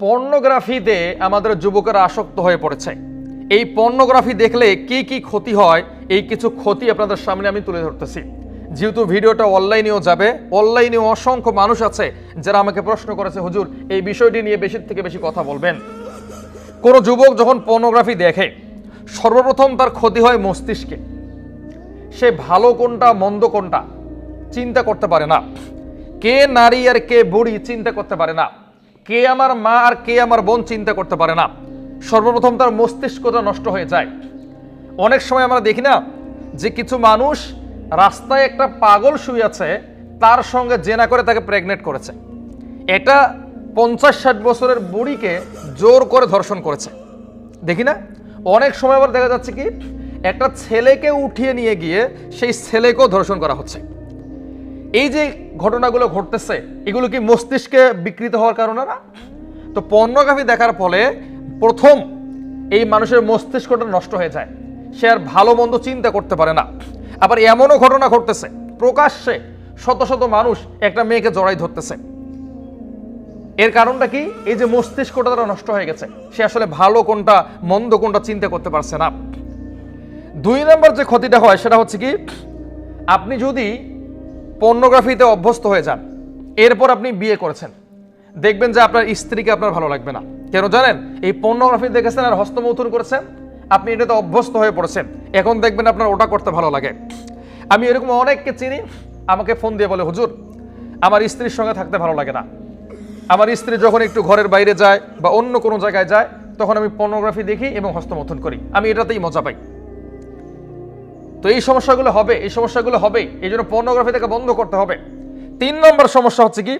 পর্নোগ্রাফিতে আমাদের যুবকেরা আসক্ত হয়ে পড়েছে। এই পর্নোগ্রাফি দেখলে কি কি ক্ষতি হয়, এই কিছু ক্ষতি আপনাদের সামনে আমি তুলে ধরতেছি। যেহেতু ভিডিওটা অনলাইনেও যাবে, অনলাইনেও অসংখ্য মানুষ আছে যারা আমাকে প্রশ্ন করেছে, হুজুর এই বিষয়টি নিয়ে বেশি থেকে বেশি কথা বলবেন। কোনো যুবক যখন পর্নোগ্রাফি দেখে, সর্বপ্রথম তার ক্ষতি হয় মস্তিষ্কে। সে ভালো কোনটা মন্দ কোনটা চিন্তা করতে পারে না। কে নারী আর কে বুড়ি চিন্তা করতে পারে না। কে আমার মা আর কে আমার বোন চিন্তা করতে পারে না। সর্বপ্রথম তার মস্তিষ্কটা নষ্ট হয়ে যায়। অনেক সময় আমরা দেখি না যে কিছু মানুষ রাস্তায় একটা পাগল শুয়ে আছে, তার সঙ্গে জেনা করে তাকে প্রেগনেন্ট করেছে। এটা 50-60 বছরের বুড়িকে জোর করে ধর্ষণ করেছে, দেখি না। অনেক সময় আবার দেখা যাচ্ছে কি একটা ছেলেকে উঠিয়ে নিয়ে গিয়ে সেই ছেলেকেও ধর্ষণ করা হচ্ছে। এই যে ঘটনাগুলো ঘটতেছে, এগুলো কি মস্তিষ্কে বিকৃত হওয়ার কারণে না? তো পর্নোগ্রাফি দেখার ফলে প্রথম এই মানুষের মস্তিষ্কটা নষ্ট হয়ে যায়, সে আর ভালো মন্দ চিন্তা করতে পারে না। আবার এমনও ঘটনা ঘটতেছে, প্রকাশ্যে শত শত মানুষ একটা মেয়েকে জড়াই ধরতেছে। এর কারণটা কি? এই যে মস্তিষ্কটা তারা নষ্ট হয়ে গেছে, সে আসলে ভালো কোনটা মন্দ কোনটা চিন্তা করতে পারছে না। 2 নম্বর যে ক্ষতিটা হয় সেটা হচ্ছে কি, আপনি যদি পর্নোগ্রাফিতে অভ্যস্ত হয়ে যান, এরপর আপনি বিয়ে করেছেন, দেখবেন যে আপনার স্ত্রীকে আপনার ভালো লাগবে না। কেন জানেন? এই পর্নোগ্রাফি দেখেছেন আর হস্তমৈথুন করেছেন, আপনি এটাতে অভ্যস্ত হয়ে পড়েছেন। এখন দেখবেন আপনার ওটা করতে ভালো লাগে। আমি এরকম অনেককে চিনি, আমাকে ফোন দিয়ে বলে, হুজুর আমার স্ত্রীর সঙ্গে থাকতে ভালো লাগে না। আমার স্ত্রী যখন একটু ঘরের বাইরে যায় বা অন্য কোনো জায়গায় যায়, তখন আমি পর্নোগ্রাফি দেখি এবং হস্তমৈথুন করি, আমি এটাতেই মজা পাই। তো এই সমস্যাগুলো হবে, এই জন্য পর্নোগ্রাফি থেকে বন্ধ করতে হবে। 3 নম্বর সমস্যা হচ্ছে কি,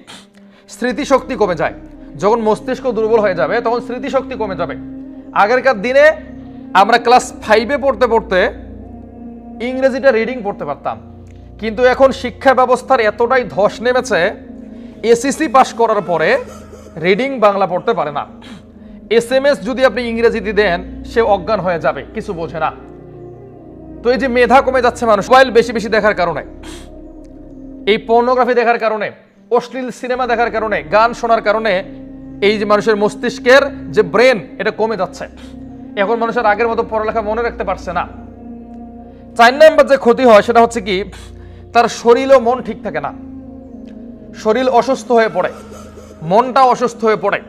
স্মৃতিশক্তি কমে যায়। যখন মস্তিষ্ক দুর্বল হয়ে যাবে তখন স্মৃতিশক্তি কমে যাবে। আগেরকার দিনে আমরা ক্লাস 5-এ পড়তে পড়তে ইংরেজিটা রিডিং পড়তে পারতাম, কিন্তু এখন শিক্ষা ব্যবস্থার এতটাই ধস নেমেছে, এসএসসি পাস করার পরে রিডিং বাংলা পড়তে পারে না। SMS যদি আপনি ইংরেজিতে দেন, সে অজ্ঞান হয়ে যাবে, কিছু বোঝে না। তো এই যে মেধা কমে যাচ্ছে মানুষ মোবাইল বেশি বেশি দেখার কারণে, এই পর্নোগ্রাফি দেখার কারণে, অশ্লীল সিনেমা দেখার কারণে, গান শোনার কারণে এই যে মানুষের মস্তিষ্কের যে ব্রেন, এটা কমে যাচ্ছে। এখন মানুষের আগের মতো পড়ালেখা মনে রাখতে পারছে না। 4 নম্বর যে ক্ষতি হয় সেটা হচ্ছে কি, তার শরীর ও মন ঠিক থাকে না। শরীর অসুস্থ হয়ে পড়ে, মনটা অসুস্থ হয়ে পড়ে।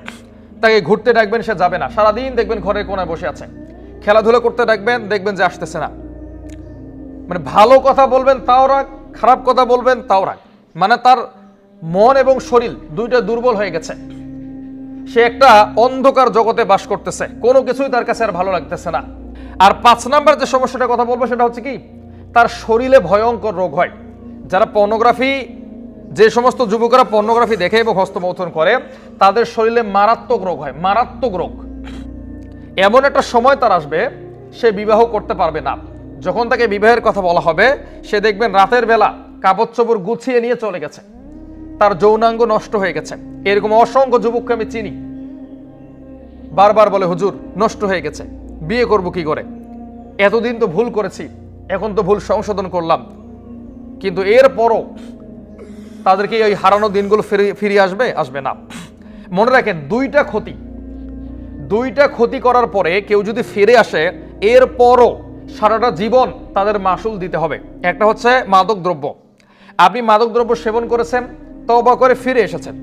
তাকে ঘুরতে ডাকবেন, সে যাবে না। সারাদিন দেখবেন ঘরের কোনায় বসে আছে। খেলাধুলা করতে ডাকবেন, দেখবেন যে আসতেছে না। মানে ভালো কথা বলবেন তাও রাগ, খারাপ কথা বলবেন তাও রাগ। মানে তার মন এবং শরীর দুইটা দুর্বল হয়ে গেছে। সে একটা অন্ধকার জগতে বাস করতেছে, কোনো কিছুই তার কাছে আর ভালো লাগতেছে না। আর 5 নম্বর যে সমস্যাটার কথা বলবো সেটা হচ্ছে কি, তার শরীরে ভয়ঙ্কর রোগ হয়। যারা পর্নোগ্রাফি, যে সমস্ত যুবকরা পর্নোগ্রাফি দেখে এবং হস্তমৈথুন করে, তাদের শরীরে মারাত্মক রোগ হয়, মারাত্মক রোগ। এমন একটা সময় তার আসবে, সে বিবাহ করতে পারবে না। যখন তাকে বিবাহের কথা বলা হবে, সে দেখবেন রাতের বেলা কাপড় চোপড় গুছিয়ে নিয়ে চলে গেছে, তার যৌনাঙ্গ নষ্ট হয়ে গেছে। এরকম অসংখ্য যুবককে আমি চিনি, বারবার বলে, হুজুর নষ্ট হয়ে গেছে, বিয়ে করব কি করে? এতদিন তো ভুল করেছি, এখন তো ভুল সংশোধন করলাম। কিন্তু এরপরও তাদেরকে ওই হারানো দিনগুলো ফিরিয়ে আসবে না। মনে রাখেন, দুইটা ক্ষতি করার পরে কেউ যদি ফিরে আসে, এরপরও সারাটা জীবন তাদের মাসুল দিতে হবে। একটা হচ্ছে মাদক দ্রব্য। আপনি মাদক দ্রব্য সেবন করেছেন, তওবা করে ফিরে এসেছেন,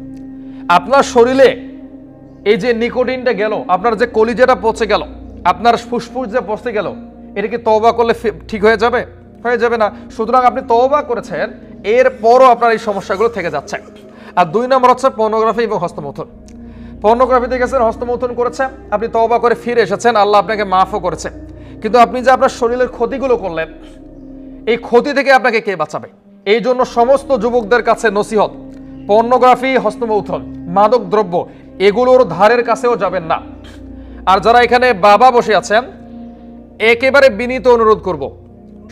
আপনার শরীরে এই যে নিকোটিনটা গেল, আপনার যে কলিজাটা পচে গেল, আপনার ফুসফুস যে পচে গেল, এটা কি তওবা করলে ঠিক হয়ে যাবে? হয়ে যাবে না। সুতরাং আপনি তওবা করেছেন, এরপরও আপনার এই সমস্যাগুলো থেকে যাচ্ছে। আর 2 নম্বর হচ্ছে পর্নোগ্রাফি এবং হস্তমৈথুন। পর্নোগ্রাফিতে গেছেন, হস্তমৈথুন করেছেন, আপনি তওবা করে ফিরে এসেছেন, আল্লাহ আপনাকে মাফও করেছে, কিন্তু আপনি যে আপনার শরীরের ক্ষতিগুলো করলেন, এই ক্ষতি থেকে আপনাকে কে বাঁচাবে? এই জন্য সমস্ত যুবকদের কাছে নসিহত, পর্নোগ্রাফি, হস্তমৈথুন, মাদক দ্রব্য, এগুলোর ধারের কাছেও যাবেন না। আর যারা এখানে বাবা বসে আছেন, একেবারে বিনীত অনুরোধ করব,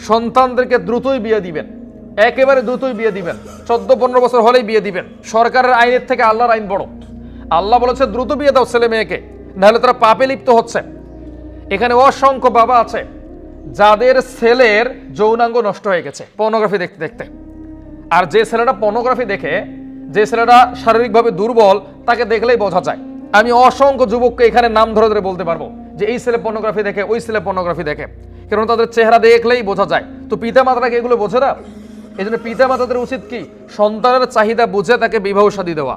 সন্তানদেরকে দ্রুতই বিয়ে দিবেন, একেবারে দ্রুতই বিয়ে দিবেন। 14-15 বছর হলেই বিয়ে দিবেন। সরকারের আইনের থেকে আল্লাহর আইন বড়। আল্লাহ বলেছে দ্রুত বিয়ে দাও ছেলে মেয়েকে, নাহলে তারা পাপে লিপ্ত হচ্ছে। এখানে অসংখ্য বাবা আছে যাদের ছেলের যৌনাঙ্গ নষ্ট হয়ে গেছে পর্নোগ্রাফি দেখতে দেখতে। আর যে ছেলেটা পর্নোগ্রাফি দেখে, যে ছেলেটা শারীরিকভাবে দুর্বল, তাকে দেখলেই বোঝা যায় আমি অসংখ্য যুবককে এখানে নাম ধরে ধরে বলতে পারবো যে এই ছেলে পর্নোগ্রাফি দেখে, ওই ছেলে পর্নোগ্রাফি দেখে, কারণ তাদের চেহারা দেখলেই বোঝা যায়। তো পিতা মাতারা কি এগুলো বোঝে না? এই জন্য পিতা মাতাদের উচিত কি সন্তানের চাহিদা বুঝে তাকে বিবাহ শাদী দেওয়া।